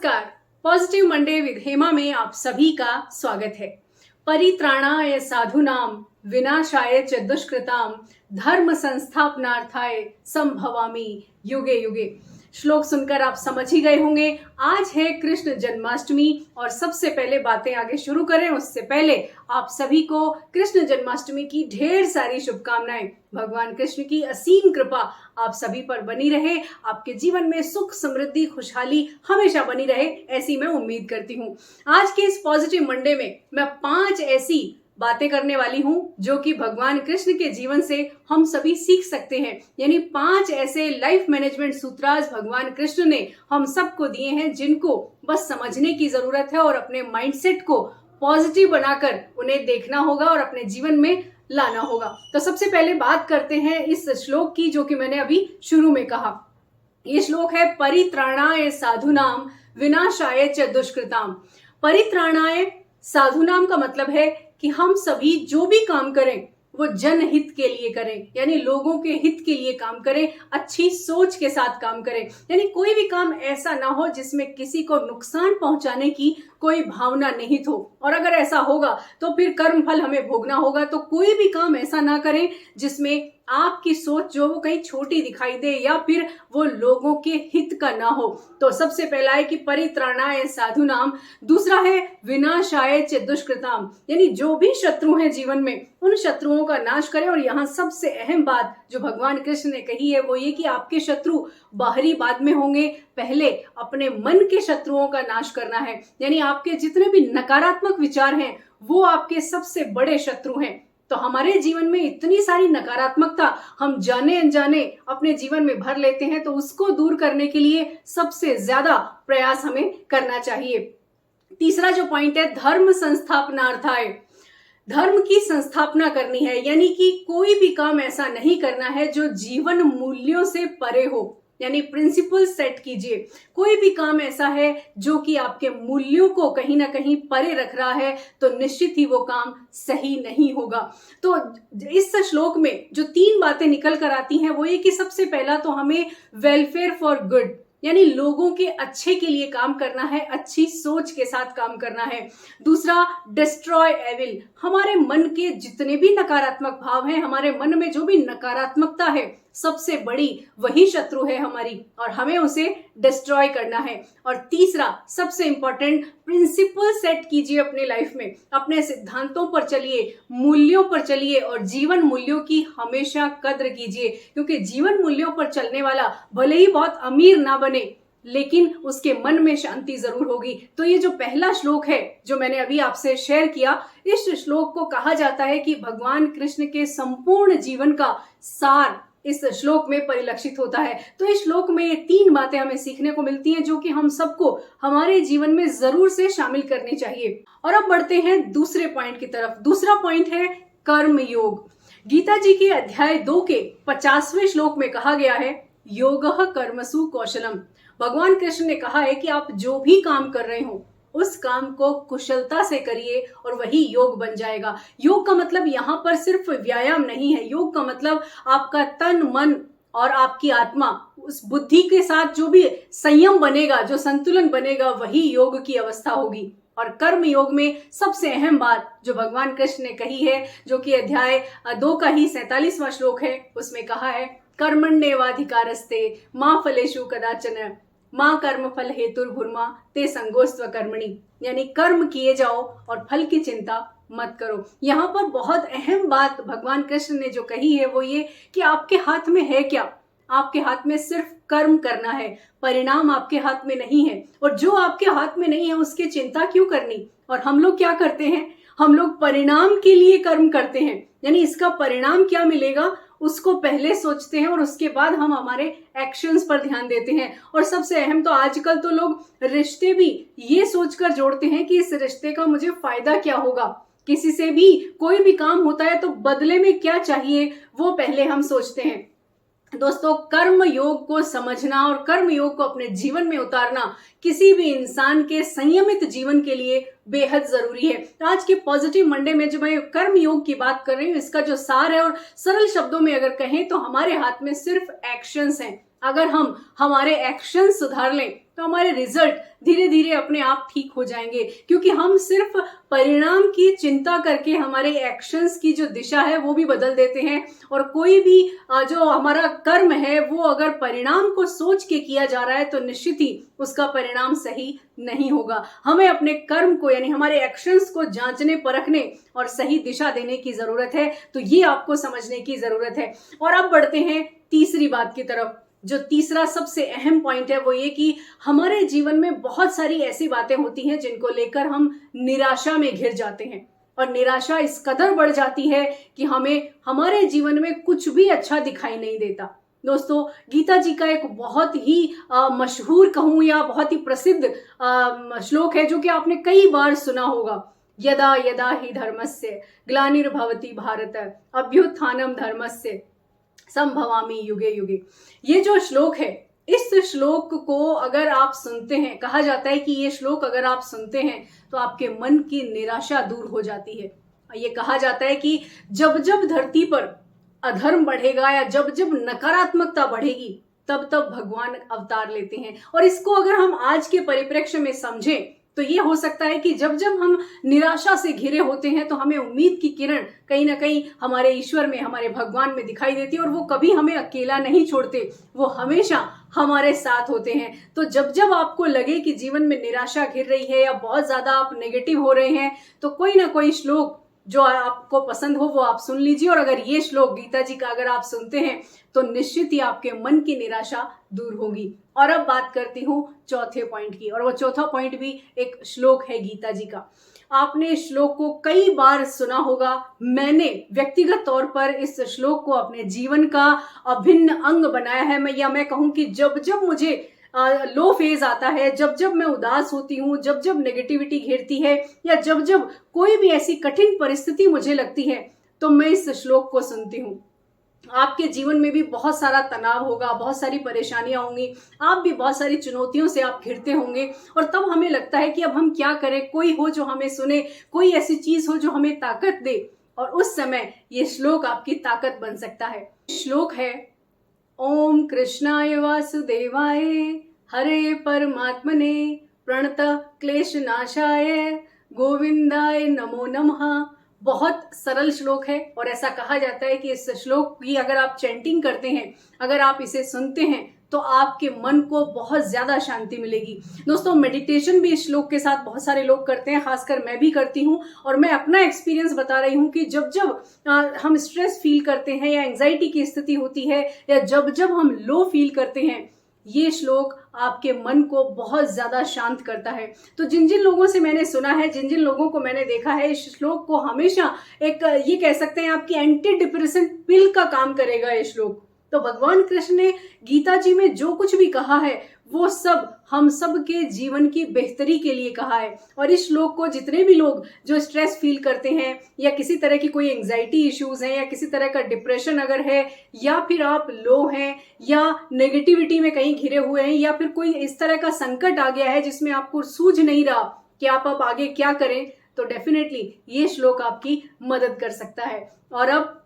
नमस्कार। Positive Monday with Hema में आप सभी का स्वागत है। परित्राणाय साधूनाम विनाशाय च दुष्कृताम धर्म संस्थापनार्थाय संभवामि युगे युगे। श्लोक सुनकर आप समझ ही गए होंगे, आज है कृष्ण जन्माष्टमी। और सबसे पहले बातें आगे शुरू करें उससे पहले आप सभी को कृष्ण जन्माष्टमी की ढेर सारी शुभकामनाएं। भगवान कृष्ण की असीम कृपा आप सभी पर बनी रहे, आपके जीवन में सुख समृद्धि खुशहाली हमेशा बनी रहे, ऐसी मैं उम्मीद करती हूँ। आज के इस पॉजिटिव मंडे में मैं 5 ऐसी बातें करने वाली हूं जो कि भगवान कृष्ण के जीवन से हम सभी सीख सकते हैं। यानी 5 ऐसे लाइफ मैनेजमेंट सूत्राज भगवान कृष्ण ने हम सबको दिए हैं, जिनको बस समझने की जरूरत है और अपने माइंडसेट को पॉजिटिव बनाकर उन्हें देखना होगा और अपने जीवन में लाना होगा। तो सबसे पहले बात करते हैं इस श्लोक की, जो कि मैंने अभी शुरू में कहा। ये श्लोक है परित्राणाय साधुनाम विनाशाय च दुष्कृताम। परित्राणाय साधुनाम का मतलब है कि हम सभी जो भी काम करें वो जनहित के लिए करें, यानी लोगों के हित के लिए काम करें, अच्छी सोच के साथ काम करें। यानी कोई भी काम ऐसा ना हो जिसमें किसी को नुकसान पहुंचाने की कोई भावना निहित हो, और अगर ऐसा होगा तो फिर कर्म फल हमें भोगना होगा। तो कोई भी काम ऐसा ना करें जिसमें आपकी सोच जो वो कहीं छोटी दिखाई दे या फिर वो लोगों के हित का ना हो। तो सबसे पहला है कि परित्राणाय साधुनाम। दूसरा है विनाशाय च दुष्कृताम, यानी जो भी शत्रु हैं जीवन में उन शत्रुओं का नाश करें। और यहाँ सबसे अहम बात जो भगवान कृष्ण ने कही है वो ये कि आपके शत्रु बाहरी बाद में होंगे, पहले अपने मन के शत्रुओं का नाश करना है। यानी आपके जितने भी नकारात्मक विचार हैं वो आपके सबसे बड़े शत्रु हैं। तो हमारे जीवन में इतनी सारी नकारात्मकता हम जाने अनजाने अपने जीवन में भर लेते हैं, तो उसको दूर करने के लिए सबसे ज्यादा प्रयास हमें करना चाहिए। तीसरा जो पॉइंट है धर्म संस्थापनार्थाय, धर्म की संस्थापना करनी है। यानी कि कोई भी काम ऐसा नहीं करना है जो जीवन मूल्यों से परे हो, यानी प्रिंसिपल सेट कीजिए। कोई भी काम ऐसा है जो कि आपके मूल्यों को कहीं ना कहीं परे रख रहा है तो निश्चित ही वो काम सही नहीं होगा। तो इस श्लोक में जो 3 बातें निकल कर आती हैं वो ये कि सबसे पहला तो हमें वेलफेयर फॉर गुड, यानी लोगों के अच्छे के लिए काम करना है, अच्छी सोच के साथ काम करना है। दूसरा डिस्ट्रॉय एविल, हमारे मन के जितने भी नकारात्मक भाव हैं, हमारे मन में जो भी नकारात्मकता है सबसे बड़ी वही शत्रु है हमारी, और हमें उसे डिस्ट्रॉय करना है। और तीसरा सबसे इंपॉर्टेंट, प्रिंसिपल सेट कीजिए अपने लाइफ में, अपने सिद्धांतों पर चलिए, मूल्यों पर चलिए और जीवन मूल्यों की हमेशा कद्र कीजिए। क्योंकि जीवन मूल्यों पर चलने वाला भले ही बहुत अमीर ना बने लेकिन उसके मन में शांति जरूर होगी। तो ये जो पहला श्लोक है जो मैंने अभी आपसे शेयर किया, इस श्लोक को कहा जाता है कि भगवान कृष्ण के संपूर्ण जीवन का सार इस श्लोक में परिलक्षित होता है। तो इस श्लोक में ये 3 बातें हमें सीखने को मिलती हैं जो कि हम सबको हमारे जीवन में जरूर से शामिल करनी चाहिए। और अब बढ़ते हैं दूसरे पॉइंट की तरफ। दूसरा पॉइंट है कर्म योग। गीता जी के अध्याय 2 के 50वें श्लोक में कहा गया है योगः कर्मसु कौशलम। भगवान कृष्ण ने कहा है कि आप जो भी काम कर रहे हो उस काम को कुशलता से करिए और वही योग बन जाएगा। योग का मतलब यहाँ पर सिर्फ व्यायाम नहीं है, योग का मतलब आपका तन मन और आपकी आत्मा, उस बुद्धि के साथ जो भी संयम बनेगा, जो संतुलन बनेगा, वही योग की अवस्था होगी। और कर्म योग में सबसे अहम बात जो भगवान कृष्ण ने कही है, जो कि अध्याय 2 का ही 47वां श्लोक है, उसमें कहा है कर्मण्येवाधिकारस्ते मा फलेषु कदाचन माँ कर्म फल हेतुर्भुर्मा ते संगोस्त्व कर्मणि। यानी कर्म किए जाओ और फल की चिंता मत करो। यहाँ पर बहुत अहम बात भगवान कृष्ण ने जो कही है वो ये कि आपके हाथ में है क्या। आपके हाथ में सिर्फ कर्म करना है, परिणाम आपके हाथ में नहीं है। और जो आपके हाथ में नहीं है उसकी चिंता क्यों करनी। और हम लोग क्या करते हैं, हम लोग परिणाम के लिए कर्म करते हैं, यानी इसका परिणाम क्या मिलेगा उसको पहले सोचते हैं और उसके बाद हम हमारे एक्शंस पर ध्यान देते हैं। और सबसे अहम तो आजकल तो लोग रिश्ते भी ये सोचकर जोड़ते हैं कि इस रिश्ते का मुझे फायदा क्या होगा। किसी से भी कोई भी काम होता है तो बदले में क्या चाहिए वो पहले हम सोचते हैं। दोस्तों, कर्म योग को समझना और कर्म योग को अपने जीवन में उतारना किसी भी इंसान के संयमित जीवन के लिए बेहद जरूरी है। तो आज के पॉजिटिव मंडे में जो मैं कर्म योग की बात कर रही हूँ, इसका जो सार है और सरल शब्दों में अगर कहें तो हमारे हाथ में सिर्फ एक्शंस हैं। अगर हम हमारे एक्शन सुधार लें तो हमारे रिजल्ट धीरे धीरे अपने आप ठीक हो जाएंगे, क्योंकि हम सिर्फ परिणाम की चिंता करके हमारे एक्शंस की जो दिशा है वो भी बदल देते हैं। और कोई भी जो हमारा कर्म है वो अगर परिणाम को सोच के किया जा रहा है तो निश्चित ही उसका परिणाम सही नहीं होगा। हमें अपने कर्म को यानी हमारे एक्शंस को जांचने परखने और सही दिशा देने की जरूरत है। तो ये आपको समझने की जरूरत है। और अब बढ़ते हैं तीसरी बात की तरफ। जो तीसरा सबसे अहम पॉइंट है वो ये कि हमारे जीवन में बहुत सारी ऐसी बातें होती हैं जिनको लेकर हम निराशा में घिर जाते हैं, और निराशा इस कदर बढ़ जाती है कि हमें हमारे जीवन में कुछ भी अच्छा दिखाई नहीं देता। दोस्तों, गीता जी का एक बहुत ही मशहूर कहूं या बहुत ही प्रसिद्ध श्लोक है जो कि आपने कई बार सुना होगा। यदा यदा ही धर्मस्य ग्लानिर्भवति भारत अभ्युत्थानम धर्मस्य संभवामि युगे युगे। ये जो श्लोक है, इस श्लोक को अगर आप सुनते हैं, कहा जाता है कि ये श्लोक अगर आप सुनते हैं तो आपके मन की निराशा दूर हो जाती है। ये कहा जाता है कि जब जब धरती पर अधर्म बढ़ेगा या जब जब नकारात्मकता बढ़ेगी तब तब भगवान अवतार लेते हैं। और इसको अगर हम आज के परिप्रेक्ष्य में समझें तो ये हो सकता है कि जब जब हम निराशा से घिरे होते हैं तो हमें उम्मीद की किरण कहीं ना कहीं हमारे ईश्वर में, हमारे भगवान में दिखाई देती है, और वो कभी हमें अकेला नहीं छोड़ते, वो हमेशा हमारे साथ होते हैं। तो जब जब आपको लगे कि जीवन में निराशा घिर रही है या बहुत ज्यादा आप नेगेटिव हो रहे हैं तो कोई ना कोई श्लोक जो आपको पसंद हो वो आप सुन लीजिए। और अगर ये श्लोक गीता जी का अगर आप सुनते हैं तो निश्चित ही आपके मन की निराशा दूर होगी। और अब बात करती हूँ चौथे पॉइंट की, और वो चौथा पॉइंट भी एक श्लोक है गीता जी का। आपने इस श्लोक को कई बार सुना होगा। मैंने व्यक्तिगत तौर पर इस श्लोक को अपने जीवन का अभिन्न अंग बनाया है। मैं कहूँ कि जब जब मुझे लो फेज आता है, जब जब मैं उदास होती हूँ, जब जब नेगेटिविटी घेरती है, या जब जब कोई भी ऐसी कठिन परिस्थिति मुझे लगती है तो मैं इस श्लोक को सुनती हूँ। आपके जीवन में भी बहुत सारा तनाव होगा, बहुत सारी परेशानियां होंगी, आप भी बहुत सारी चुनौतियों से आप घिरते होंगे, और तब हमें लगता है कि अब हम क्या करें, कोई हो जो हमें सुने, कोई ऐसी चीज हो जो हमें ताकत दे। और उस समय ये श्लोक आपकी ताकत बन सकता है। श्लोक है, ओम कृष्णाय वासुदेवाय हरे परमात्मने प्रणत क्लेश नाशाय गोविंदाय नमो नमः। बहुत सरल श्लोक है, और ऐसा कहा जाता है कि इस श्लोक की अगर आप चैंटिंग करते हैं, अगर आप इसे सुनते हैं तो आपके मन को बहुत ज्यादा शांति मिलेगी। दोस्तों, मेडिटेशन भी इस श्लोक के साथ बहुत सारे लोग करते हैं, खासकर मैं भी करती हूँ। और मैं अपना एक्सपीरियंस बता रही हूँ कि जब जब हम स्ट्रेस फील करते हैं या एंजाइटी की स्थिति होती है, या जब जब हम लो फील करते हैं, ये श्लोक आपके मन को बहुत ज्यादा शांत करता है। तो जिन जिन लोगों से मैंने सुना है, जिन जिन लोगों को मैंने देखा है, इस श्लोक को हमेशा एक ये कह सकते हैं आपकी एंटी डिप्रेशन पिल का काम करेगा ये श्लोक। तो भगवान कृष्ण ने गीता जी में जो कुछ भी कहा है वो सब हम सब के जीवन की बेहतरी के लिए कहा है। और इस श्लोक को जितने भी लोग जो स्ट्रेस फील करते हैं, या किसी तरह की कोई एंजाइटी इश्यूज हैं, या किसी तरह का डिप्रेशन अगर है, या फिर आप लो हैं, या नेगेटिविटी में कहीं घिरे हुए हैं, या फिर कोई इस तरह का संकट आ गया है जिसमें आपको सूझ नहीं रहा कि आप अब आगे क्या करें, तो डेफिनेटली ये श्लोक आपकी मदद कर सकता है। और अब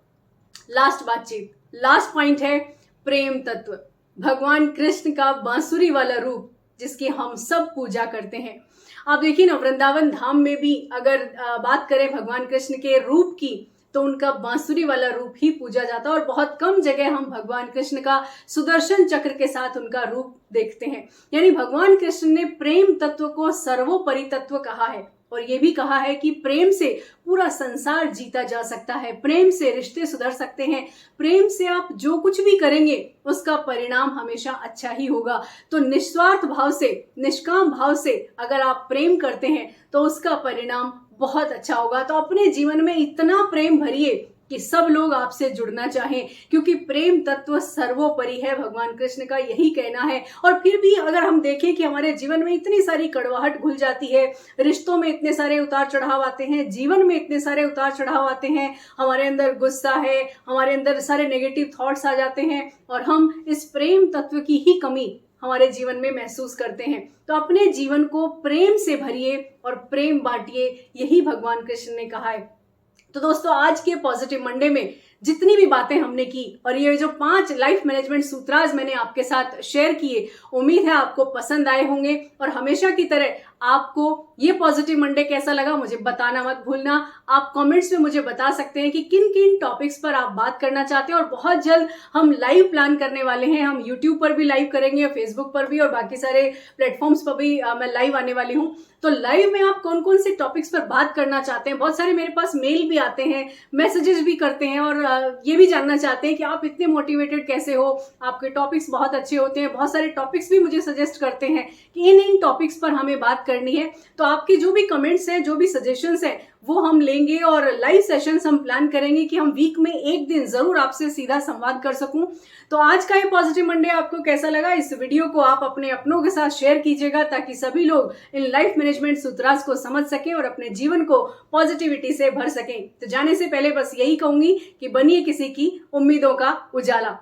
लास्ट पॉइंट है प्रेम तत्व। भगवान कृष्ण का बांसुरी वाला रूप जिसकी हम सब पूजा करते हैं। आप देखिए ना, वृंदावन धाम में भी अगर बात करें भगवान कृष्ण के रूप की तो उनका बांसुरी वाला रूप ही पूजा जाता है। और बहुत कम जगह हम भगवान कृष्ण का सुदर्शन चक्र के साथ उनका रूप देखते हैं। यानी भगवान कृष्ण ने प्रेम तत्व को सर्वोपरि तत्व कहा है, और ये भी कहा है कि प्रेम से पूरा संसार जीता जा सकता है, प्रेम से रिश्ते सुधर सकते हैं, प्रेम से आप जो कुछ भी करेंगे उसका परिणाम हमेशा अच्छा ही होगा। तो निस्वार्थ भाव से, निष्काम भाव से अगर आप प्रेम करते हैं तो उसका परिणाम बहुत अच्छा होगा। तो अपने जीवन में इतना प्रेम भरिए कि सब लोग आपसे जुड़ना चाहें, क्योंकि प्रेम तत्व सर्वोपरि है, भगवान कृष्ण का यही कहना है। और फिर भी अगर हम देखें कि हमारे जीवन में इतनी सारी कड़वाहट घुल जाती है, रिश्तों में इतने सारे उतार चढ़ाव आते हैं, जीवन में इतने सारे उतार चढ़ाव आते हैं, हमारे अंदर गुस्सा है, हमारे अंदर सारे नेगेटिव थॉट्स आ जाते हैं, और हम इस प्रेम तत्व की ही कमी हमारे जीवन में महसूस करते हैं। तो अपने जीवन को प्रेम से भरिए और प्रेम बांटिए, यही भगवान कृष्ण ने कहा है। तो दोस्तों, आज के पॉजिटिव मंडे में जितनी भी बातें हमने की और ये जो 5 लाइफ मैनेजमेंट सूत्राज मैंने आपके साथ शेयर किए, उम्मीद है आपको पसंद आए होंगे। और हमेशा की तरह आपको ये पॉजिटिव मंडे कैसा लगा मुझे बताना मत भूलना। आप कमेंट्स में मुझे बता सकते हैं कि किन किन टॉपिक्स पर आप बात करना चाहते हैं। और बहुत जल्द हम लाइव प्लान करने वाले हैं, हम यूट्यूब पर भी लाइव करेंगे, फेसबुक पर भी और बाकी सारे प्लेटफॉर्म्स पर भी मैं लाइव आने वाली हूँ। तो लाइव में आप कौन कौन से टॉपिक्स पर बात करना चाहते हैं। बहुत सारे मेरे पास मेल भी आते हैं, मैसेजेस भी करते हैं और ये भी जानना चाहते हैं कि आप इतने मोटिवेटेड कैसे हो, आपके टॉपिक्स बहुत अच्छे होते हैं। बहुत सारे टॉपिक्स भी मुझे सजेस्ट करते हैं कि इन टॉपिक्स पर हमें बात करनी है। तो आपके जो भी कमेंट्स हैं, जो भी सजेशंस हैं, वो हम लेंगे और लाइव सेशंस हम प्लान करेंगे कि हम वीक में एक दिन जरूर आपसे सीधा संवाद कर सकूं। तो आज का ये पॉजिटिव मंडे आपको कैसा लगा, इस वीडियो को आप अपने अपनों के साथ शेयर कीजिएगा ताकि सभी लोग इन लाइफ मैनेजमेंट सूत्रास को समझ सकें और अपने जीवन को पॉजिटिविटी से भर सकें। तो जाने से पहले बस यही कहूंगी कि बनिए किसी की उम्मीदों का उजाला।